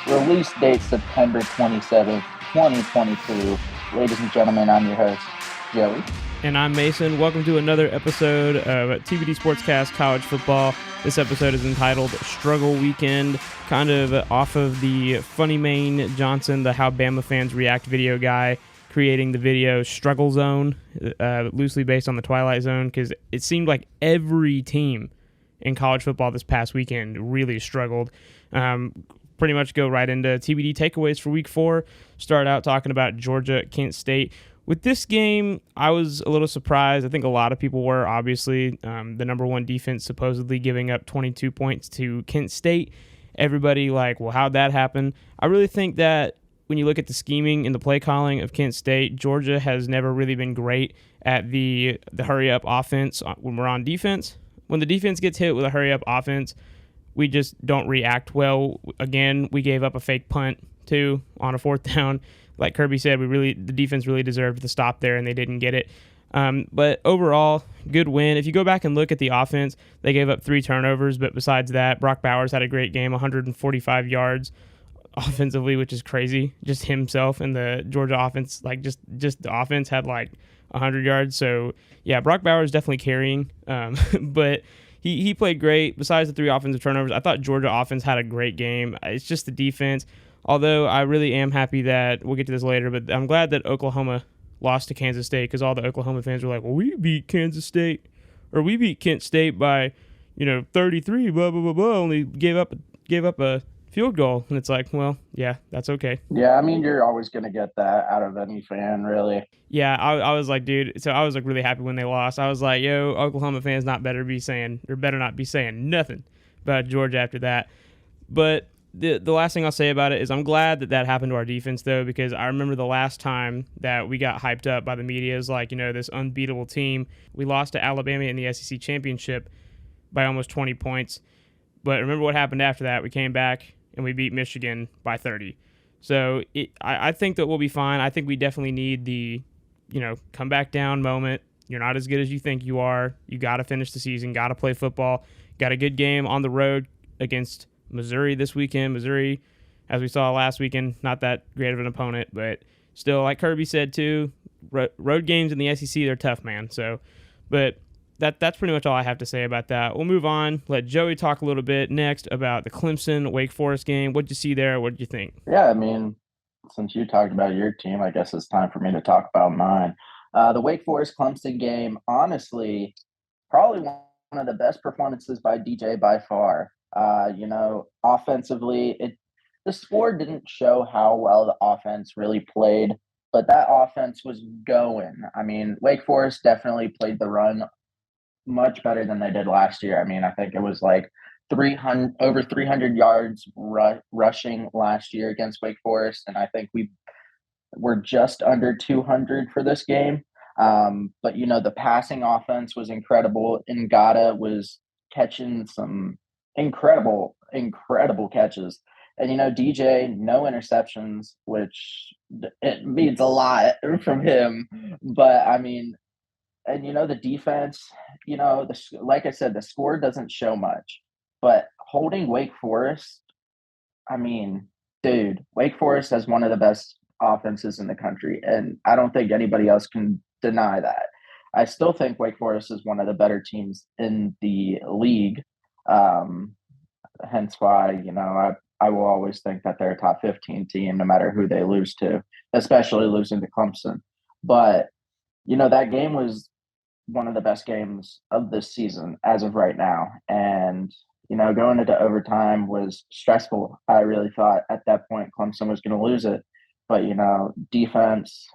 Release date September 27th, 2022. Ladies and gentlemen, I'm your host, Joey. And I'm Mason. Welcome to another episode of TBD SportsCast College Football. This episode is entitled Struggle Weekend, kind of off of the Funny Main Johnson, the How Bama Fans React video guy, creating the video Struggle Zone, loosely based on the Twilight Zone, because it seemed like every team in college football this past weekend really struggled. Pretty much go right into TBD takeaways for week 4. Start out talking about Georgia, Kent State. With this game, I was a little surprised. I think a lot of people were, obviously. The number one defense supposedly giving up 22 points to Kent State. Everybody like, well, how'd that happen? I really think that when you look at the scheming and the play calling of Kent State, Georgia has never really been great at the hurry-up offense when we're on defense. When the defense gets hit with a hurry-up offense, we just don't react well. Again, we gave up a fake punt, too, on a 4th down. Like Kirby said, the defense really deserved the stop there, and they didn't get it. But overall, good win. If you go back and look at the offense, they gave up 3 turnovers, but besides that, Brock Bowers had a great game, 145 yards offensively, which is crazy. Just himself and the Georgia offense, like just the offense had like 100 yards. So, yeah, Brock Bowers definitely carrying, but he played great. Besides the 3 offensive turnovers, I thought Georgia offense had a great game. It's just the defense. Although I really am happy that, we'll get to this later, but I'm glad that Oklahoma lost to Kansas State, because all the Oklahoma fans were like, well, we beat Kansas State, or we beat Kent State by, 33, blah, blah, blah, blah, only gave up a field goal. And it's like, well, yeah, that's okay. Yeah, I mean, you're always going to get that out of any fan, really. Yeah, I was like, dude, so I was like really happy when they lost. I was like, yo, Oklahoma fans better not be saying nothing about Georgia after that. But the last thing I'll say about it is I'm glad that happened to our defense, though, because I remember the last time that we got hyped up by the media as like, this unbeatable team. We lost to Alabama in the SEC championship by almost 20 points. But remember what happened after that. We came back and we beat Michigan by 30. So I think that we'll be fine. I think we definitely need the, come back down moment. You're not as good as you think you are. You got to finish the season, got to play football. Got a good game on the road against Missouri this weekend. Missouri, as we saw last weekend, not that great of an opponent, but still, like Kirby said too, road games in the SEC, they're tough, man. So, but that's pretty much all I have to say about that. We'll move on. Let Joey talk a little bit next about the Clemson Wake Forest game. What'd you see there? What did you think? Yeah, I mean, since you talked about your team, I guess it's time for me to talk about mine. The Wake Forest Clemson game, honestly, probably one of the best performances by DJ by far. Offensively, the score didn't show how well the offense really played, but that offense was going. I mean, Wake Forest definitely played the run much better than they did last year. I mean, I think it was like over 300 yards rushing last year against Wake Forest, and I think we were just under 200 for this game. But the passing offense was incredible. Ngata was catching some incredible catches. And, DJ, no interceptions, which it means a lot from him. But, I mean, and, the defense, like I said, the score doesn't show much. But holding Wake Forest, I mean, dude, Wake Forest has one of the best offenses in the country. And I don't think anybody else can deny that. I still think Wake Forest is one of the better teams in the league. Hence why, I will always think that they're a top 15 team, no matter who they lose to, especially losing to Clemson. But, that game was one of the best games of this season as of right now. And, going into overtime was stressful. I really thought at that point Clemson was going to lose it. But, defense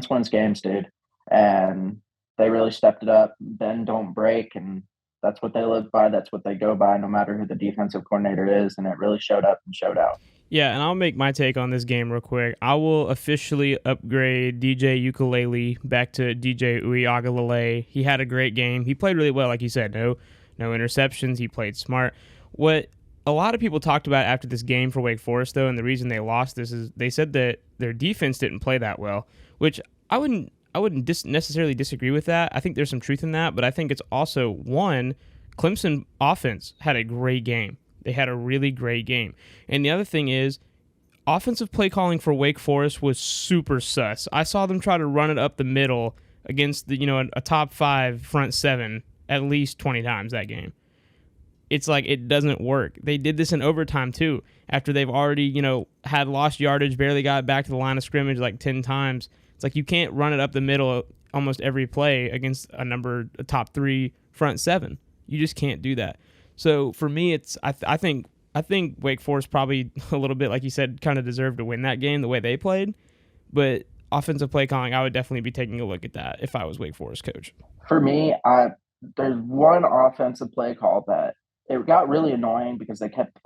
wins games, dude. And they really stepped it up. Bend, don't break. And that's what they live by. That's what they go by, no matter who the defensive coordinator is. And it really showed up and showed out. Yeah, and I'll make my take on this game real quick. I will officially upgrade DJ Ukulele back to DJ Uiagalelei. He had a great game. He played really well, like you said. No interceptions. He played smart. What a lot of people talked about after this game for Wake Forest, though, and the reason they lost this is they said that their defense didn't play that well, which I wouldn't necessarily disagree with that. I think there's some truth in that, but I think it's also, one, Clemson offense had a great game. They had a really great game. And the other thing is, offensive play calling for Wake Forest was super sus. I saw them try to run it up the middle against a top 5 front 7 at least 20 times that game. It's like it doesn't work. They did this in overtime too. After they've already, had lost yardage, barely got back to the line of scrimmage like 10 times. It's like you can't run it up the middle almost every play against a top 3 front 7. You just can't do that. So for me, I think Wake Forest probably a little bit, like you said, kind of deserved to win that game the way they played. But offensive play calling, I would definitely be taking a look at that if I was Wake Forest coach. For me, there's one offensive play call that it got really annoying because they kept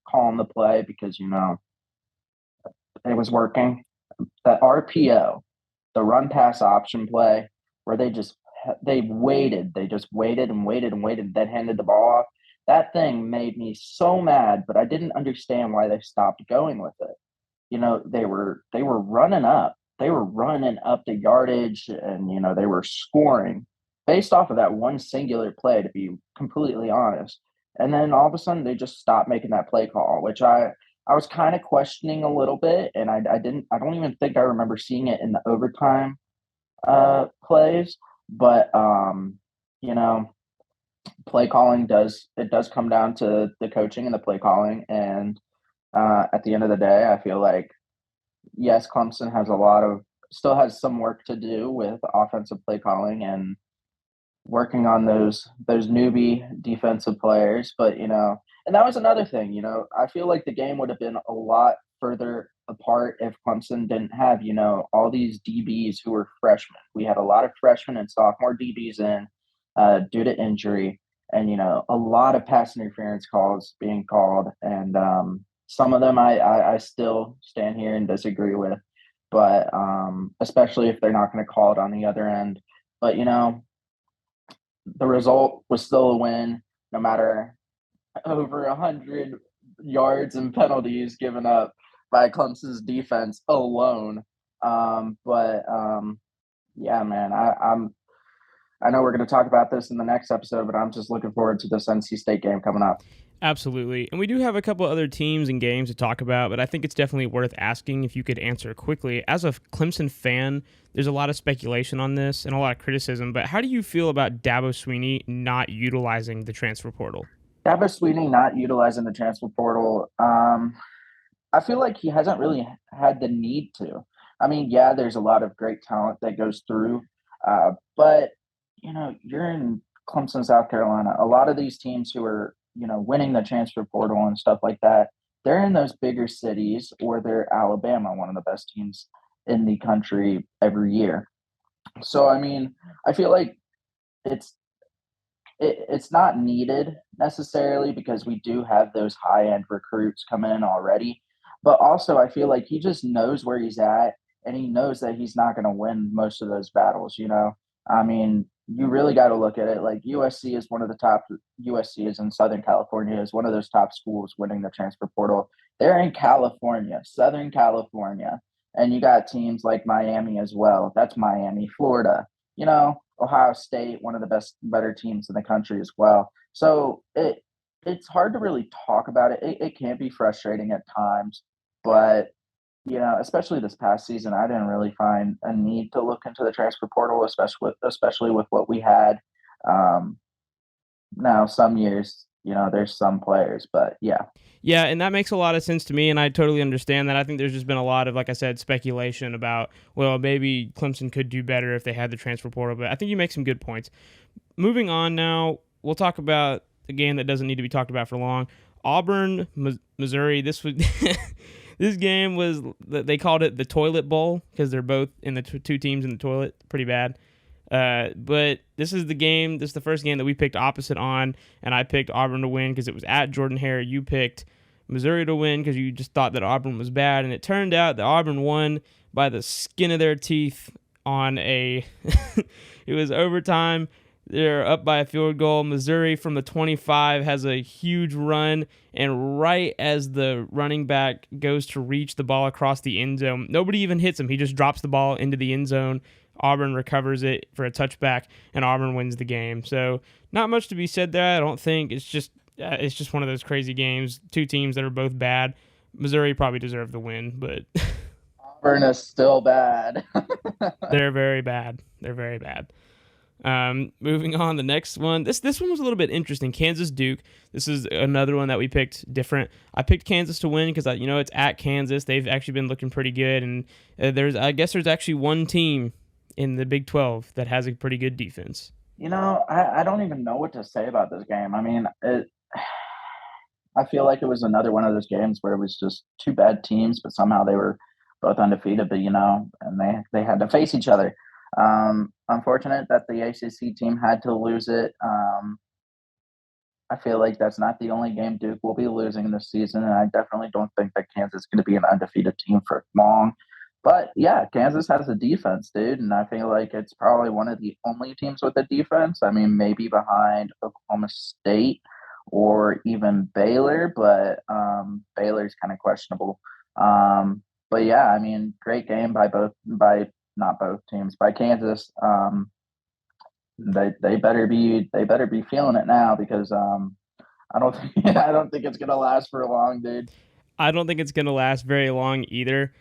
calling the play because it was working. That RPO, the run pass option play, where they just waited and waited, then handed the ball off. That thing made me so mad, but I didn't understand why they stopped going with it. They were running up. They were running up the yardage and they were scoring based off of that one singular play, to be completely honest. And then all of a sudden they just stopped making that play call, which I was kind of questioning a little bit, and I don't even think I remember seeing it in the overtime plays, but play calling does come down to the coaching and the play calling, and at the end of the day, I feel like yes, Clemson still has some work to do with offensive play calling and working on those newbie defensive players, but and that was another thing. I feel like the game would have been a lot further apart if Clemson didn't have all these DBs who were freshmen. We had a lot of freshmen and sophomore DBs in due to injury, and a lot of pass interference calls being called, and some of them I still stand here and disagree with, but especially if they're not going to call it on the other end. But the result was still a win, no matter over 100 yards and penalties given up by Clemson's defense alone. Yeah, man, I know we're going to talk about this in the next episode, but I'm just looking forward to this NC State game coming up. Absolutely. And we do have a couple other teams and games to talk about, but I think it's definitely worth asking if you could answer quickly. As a Clemson fan, there's a lot of speculation on this and a lot of criticism, but how do you feel about Dabo Swinney not utilizing the transfer portal? Dabo Swinney not utilizing the transfer portal, I feel like he hasn't really had the need to. I mean, yeah, there's a lot of great talent that goes through, but, you're in Clemson, South Carolina. A lot of these teams who are winning the transfer portal and stuff like that, they're in those bigger cities, or they're Alabama, one of the best teams in the country every year. So, I mean, I feel like it's not needed necessarily because we do have those high-end recruits coming in already. But also, I feel like he just knows where he's at, and he knows that he's not going to win most of those battles, I mean, you really got to look at it. Like USC is in Southern California, is one of those top schools winning the transfer portal. They're in California, Southern California. And you got teams like Miami as well. That's Miami, Florida, Ohio State, one of the better teams in the country as well. So it's hard to really talk about it. It can be frustrating at times, but especially this past season, I didn't really find a need to look into the transfer portal, especially with what we had. Now, some years, there's some players, but yeah. Yeah, and that makes a lot of sense to me, and I totally understand that. I think there's just been a lot of, like I said, speculation about, well, maybe Clemson could do better if they had the transfer portal, but I think you make some good points. Moving on now, we'll talk about the game that doesn't need to be talked about for long. Auburn, Missouri, this game was, they called it the Toilet Bowl because they're both in the two teams in the toilet. Pretty bad. But this is the first game that we picked opposite on, and I picked Auburn to win because it was at Jordan-Hare. You picked Missouri to win because you just thought that Auburn was bad, and it turned out that Auburn won by the skin of their teeth on it was overtime. They're up by a field goal. Missouri from the 25 has a huge run, and right as the running back goes to reach the ball across the end zone, nobody even hits him. He just drops the ball into the end zone. Auburn recovers it for a touchback, and Auburn wins the game. So not much to be said there, I don't think. It's just one of those crazy games. Two teams that are both bad. Missouri probably deserved the win, but Auburn is still bad. they're very bad. They're very bad. Moving on, the next one. This one was a little bit interesting. Kansas Duke. This is another one that we picked different. I picked Kansas to win because it's at Kansas. They've actually been looking pretty good, and there's actually one team in the Big 12 that has a pretty good defense. I don't even know what to say about this game. I mean, I feel like it was another one of those games where it was just two bad teams, but somehow they were both undefeated. But and they had to face each other. Unfortunate that the ACC team had to lose it. I feel like that's not the only game Duke will be losing this season, and I definitely don't think that Kansas is going to be an undefeated team for long. But yeah, Kansas has a defense, dude, and I feel like it's probably one of the only teams with a defense. I mean, maybe behind Oklahoma State or even Baylor, but Baylor's kind of questionable. But yeah, I mean, great game by not both teams, by Kansas. They better be feeling it now because I don't think it's gonna last for long, dude. I don't think it's gonna last very long either.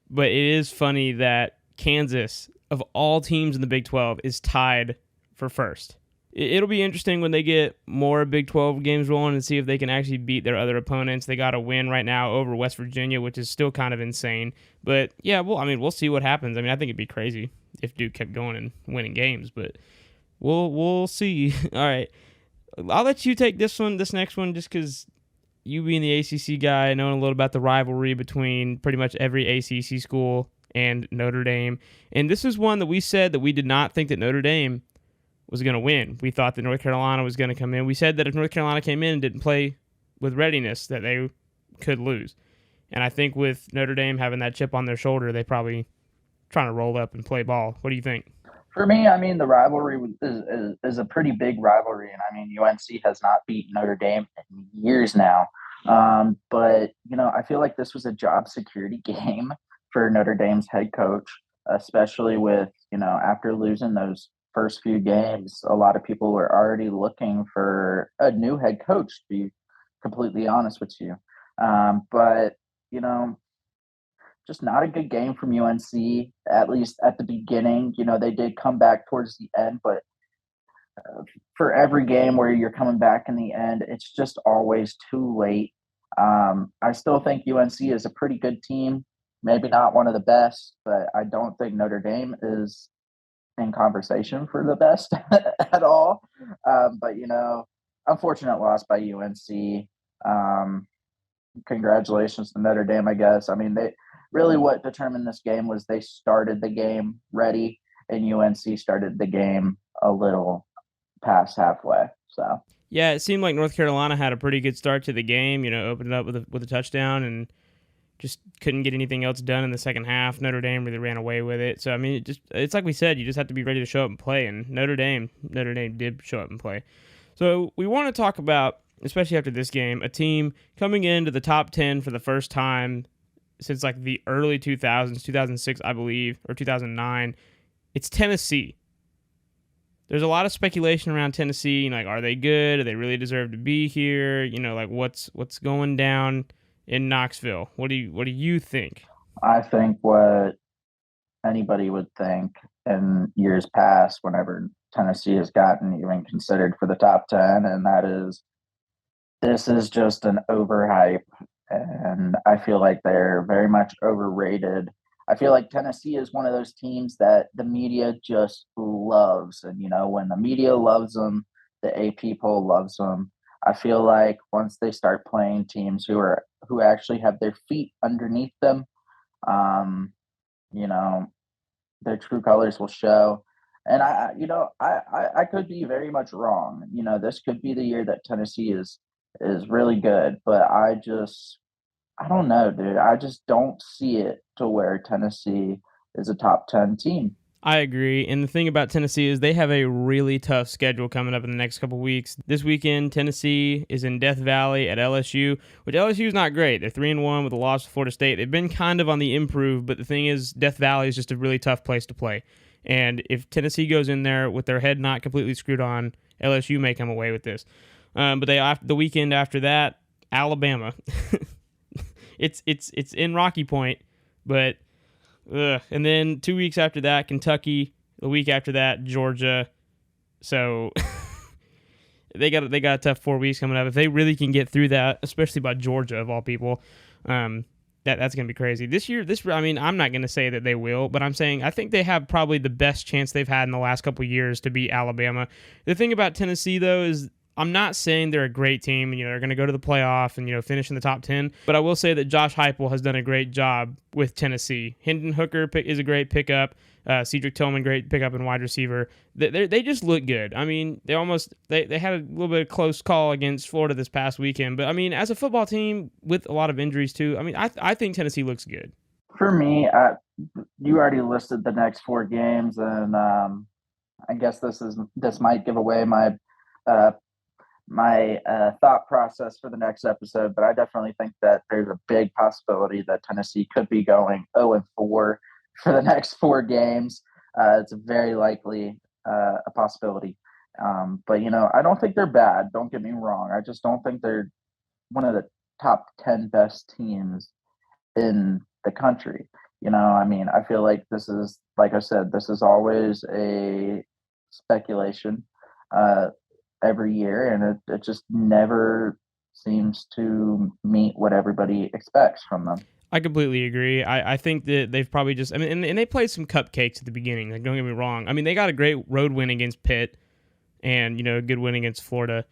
But it is funny that Kansas, of all teams in the Big 12, is tied for first. It'll be interesting when they get more Big 12 games rolling and see if they can actually beat their other opponents. They got a win right now over West Virginia, which is still kind of insane. But yeah, we'll see what happens. I mean, I think it'd be crazy if Duke kept going and winning games, but we'll see. All right, I'll let you take this next one, just because you being the ACC guy, knowing a little about the rivalry between pretty much every ACC school and Notre Dame. And this is one that we said that we did not think that Notre Dame was going to win. We thought that North Carolina was going to come in. We said that if North Carolina came in and didn't play with readiness, that they could lose. And I think with Notre Dame having that chip on their shoulder, they probably trying to roll up and play ball. What do you think? For me, I mean, the rivalry is a pretty big rivalry. And I mean, UNC has not beaten Notre Dame in years now. But, I feel like this was a job security game for Notre Dame's head coach, especially with, after losing those first few games, a lot of people were already looking for a new head coach, to be completely honest with you. But, just not a good game from UNC, at least at the beginning. They did come back towards the end, but for every game where you're coming back in the end, it's just always too late. I still think UNC is a pretty good team, maybe not one of the best, but I don't think Notre Dame is in conversation for the best at all. But, unfortunate loss by UNC. Congratulations to Notre Dame, I guess. I mean, what determined this game was they started the game ready, and UNC started the game a little past halfway. So yeah, it seemed like North Carolina had a pretty good start to the game. Opened up with a touchdown and just couldn't get anything else done in the second half. Notre Dame really ran away with it. So I mean, it's like we said, you just have to be ready to show up and play. And Notre Dame did show up and play. So we want to talk about, especially after this game, a team coming into the top 10 for the first time since like the early 2000s, 2006, I believe, or 2009. It's Tennessee. There's a lot of speculation around Tennessee. Are they good? Do they really deserve to be here? What's going down in Knoxville? What do you think? I think what anybody would think in years past, whenever Tennessee has gotten even considered for the top 10, and that is, this is just an overhype, and I feel like they're very much overrated. I feel like Tennessee is one of those teams that the media just loves. And, when the media loves them, the AP poll loves them. I feel like once they start playing teams who actually have their feet underneath them, their true colors will show. And I could be very much wrong. This could be the year that Tennessee is really good, but I don't know, dude. I just don't see it to where Tennessee is a top 10 team. I agree. And the thing about Tennessee is they have a really tough schedule coming up in the next couple weeks. This weekend, Tennessee is in Death Valley at LSU, which LSU is not great. They're 3-1 with a loss to Florida State. They've been kind of on the improve, but the thing is, Death Valley is just a really tough place to play. And if Tennessee goes in there with their head not completely screwed on, LSU may come away with this. But the weekend after that, Alabama. it's in Rocky Point, but and then 2 weeks after that, Kentucky. The week after that, Georgia. So they got a tough 4 weeks coming up. If they really can get through that, especially by Georgia of all people, that's going to be crazy. This year, I mean, I'm not going to say that they will, but I'm saying I think they have probably the best chance they've had in the last couple of years to beat Alabama. The thing about Tennessee, though, is I'm not saying they're a great team and, they're going to go to the playoff and, finish in the top 10, but I will say that Josh Heupel has done a great job with Tennessee. Hendon Hooker is a great pickup. Cedric Tillman, great pickup and wide receiver. They just look good. I mean, they had a little bit of close call against Florida this past weekend, but I mean, as a football team with a lot of injuries too, I mean, I think Tennessee looks good. For me, you already listed the next 4 games, and I guess this might give away my thought process for the next episode, but I definitely think that there's a big possibility that Tennessee could be going 0-4 for the next 4 games. It's very likely a possibility. But, I don't think they're bad. Don't get me wrong. I just don't think they're one of the top 10 best teams in the country. I mean, I feel like this is, like I said, this is always a speculation every year, and it just never seems to meet what everybody expects from them. I completely agree. I think that they've probably just, I mean, and they played some cupcakes at the beginning. Like, don't get me wrong. I mean, they got a great road win against Pitt and, a good win against Florida,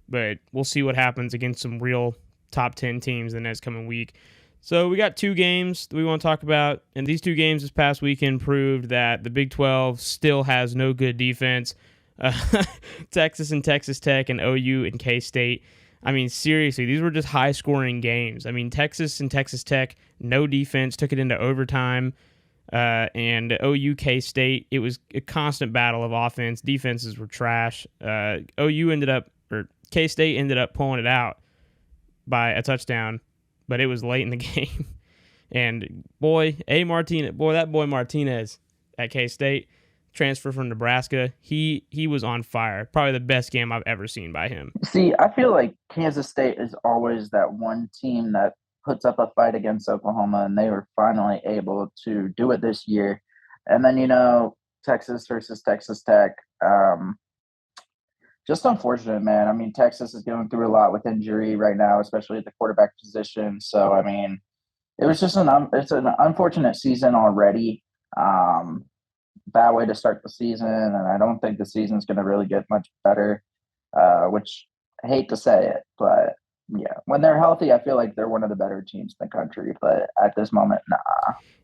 but we'll see what happens against some real top 10 teams the next coming week. So we got 2 games that we want to talk about, and these 2 games this past weekend proved that the Big 12 still has no good defense. Texas and Texas Tech and OU and K-State. I mean, seriously, these were just high-scoring games. I mean, Texas and Texas Tech, no defense, took it into overtime. And OU K-State, it was a constant battle of offense. Defenses were trash. K-State ended up pulling it out by a touchdown, but it was late in the game. And that boy Martinez at K-State, transfer from Nebraska, he was on fire. Probably the best game I've ever seen by him. See, I feel like Kansas State is always that one team that puts up a fight against Oklahoma, and they were finally able to do it this year. And then, Texas versus Texas Tech, just unfortunate, man. I mean, Texas is going through a lot with injury right now, especially at the quarterback position. So, I mean, it was just it's an unfortunate season already. Bad way to start the season, and I don't think the season's going to really get much better, which I hate to say it, but yeah, when they're healthy, I feel like they're one of the better teams in the country, but at this moment, nah.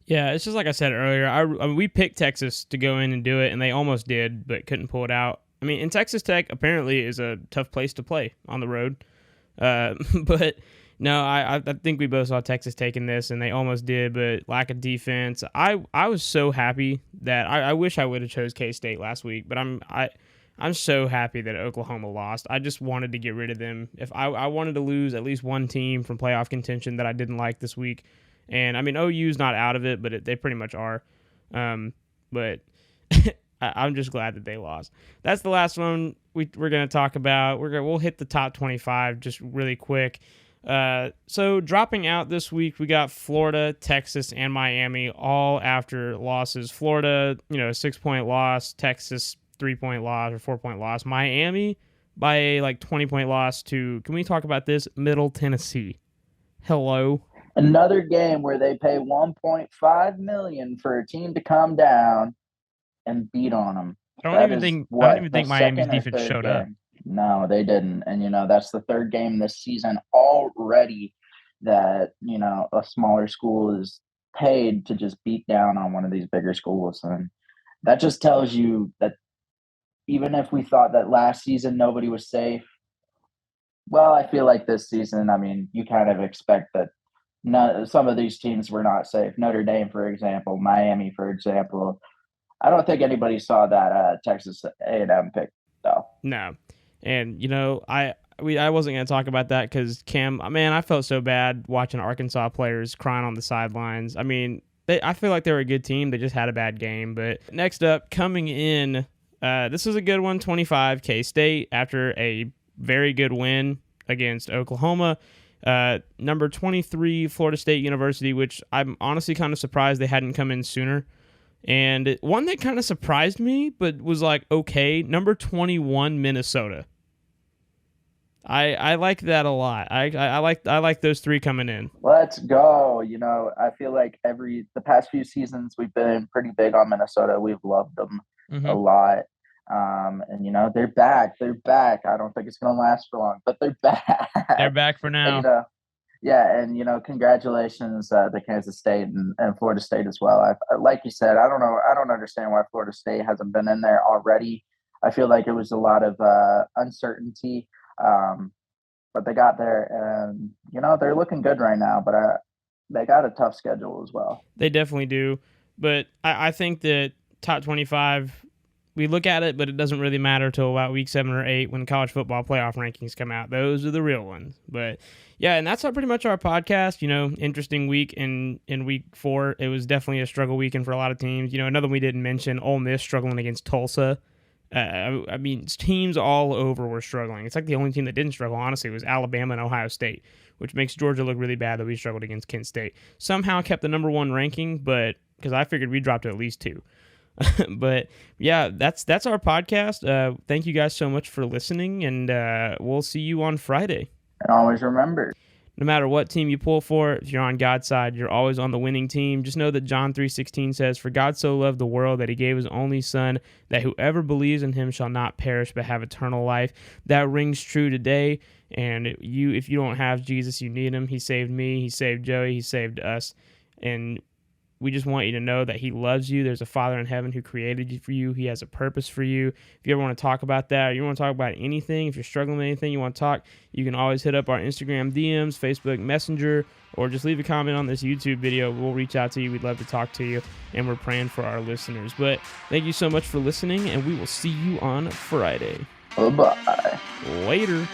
Yeah, it's just like I said earlier, I mean, we picked Texas to go in and do it, and they almost did, but couldn't pull it out. I mean, and Texas Tech apparently is a tough place to play on the road, but no, I think we both saw Texas taking this, and they almost did, but lack of defense. I was so happy that I wish I would have chose K-State last week, but I'm so happy that Oklahoma lost. I just wanted to get rid of them. If I wanted to lose at least one team from playoff contention that I didn't like this week, and I mean OU's not out of it, but they pretty much are. But I'm just glad that they lost. That's the last one we're going to talk about. We'll hit the top 25 just really quick. So dropping out this week, we got Florida, Texas, and Miami all after losses. Florida, a 6-point loss. Texas, 3-point loss or 4-point loss. Miami by a 20-point loss to, can we talk about this? Middle Tennessee. Hello. Another game where they pay $1.5 million for a team to come down and beat on them. I don't even think Miami's defense showed up. No, they didn't. And, that's the 3rd game this season already that, a smaller school is paid to just beat down on one of these bigger schools. And that just tells you that even if we thought that last season nobody was safe, well, I feel like this season, I mean, you kind of expect that some of these teams were not safe. Notre Dame, for example, Miami, for example. I don't think anybody saw that Texas A&M pick, though. No. And, I wasn't going to talk about that because Cam, man, I felt so bad watching Arkansas players crying on the sidelines. I mean, I feel like they were a good team. They just had a bad game. But next up, coming in, this is a good one, 25, K-State, after a very good win against Oklahoma. Number 23, Florida State University, which I'm honestly kind of surprised they hadn't come in sooner. And one that kind of surprised me, but was like, okay, number 21, Minnesota. I like that a lot. I like those three coming in. Let's go. I feel like the past few seasons we've been pretty big on Minnesota. We've loved them a lot. And they're back. They're back. I don't think it's gonna last for long, but they're back. They're back for now. And congratulations to Kansas State and Florida State as well. Like you said, I don't understand why Florida State hasn't been in there already. I feel like it was a lot of uncertainty. But they got there, and they're looking good right now. But they got a tough schedule as well. They definitely do. But I think that top 25, we look at it, but it doesn't really matter until about week 7 or 8 when college football playoff rankings come out. Those are the real ones. But yeah, and that's pretty much our podcast. Interesting week in week 4. It was definitely a struggle weekend for a lot of teams. Another one we didn't mention, Ole Miss struggling against Tulsa. I mean, teams all over were struggling. It's like the only team that didn't struggle, honestly, was Alabama and Ohio State, which makes Georgia look really bad that we struggled against Kent State. Somehow kept the number 1 ranking, but because I figured we dropped to at least 2. But yeah, that's our podcast. Thank you guys so much for listening, and we'll see you on Friday. And always remember, no matter what team you pull for, if you're on God's side, you're always on the winning team. Just know that John 3:16 says, "For God so loved the world that he gave his only son, that whoever believes in him shall not perish but have eternal life." That rings true today. And if you don't have Jesus, you need him. He saved me. He saved Joey. He saved us. And we just want you to know that he loves you. There's a Father in heaven who created you for you. He has a purpose for you. If you ever want to talk about that, or you want to talk about anything, if you're struggling with anything, you want to talk, you can always hit up our Instagram DMs, Facebook Messenger, or just leave a comment on this YouTube video. We'll reach out to you. We'd love to talk to you, and we're praying for our listeners. But thank you so much for listening, and we will see you on Friday. Bye-bye. Later.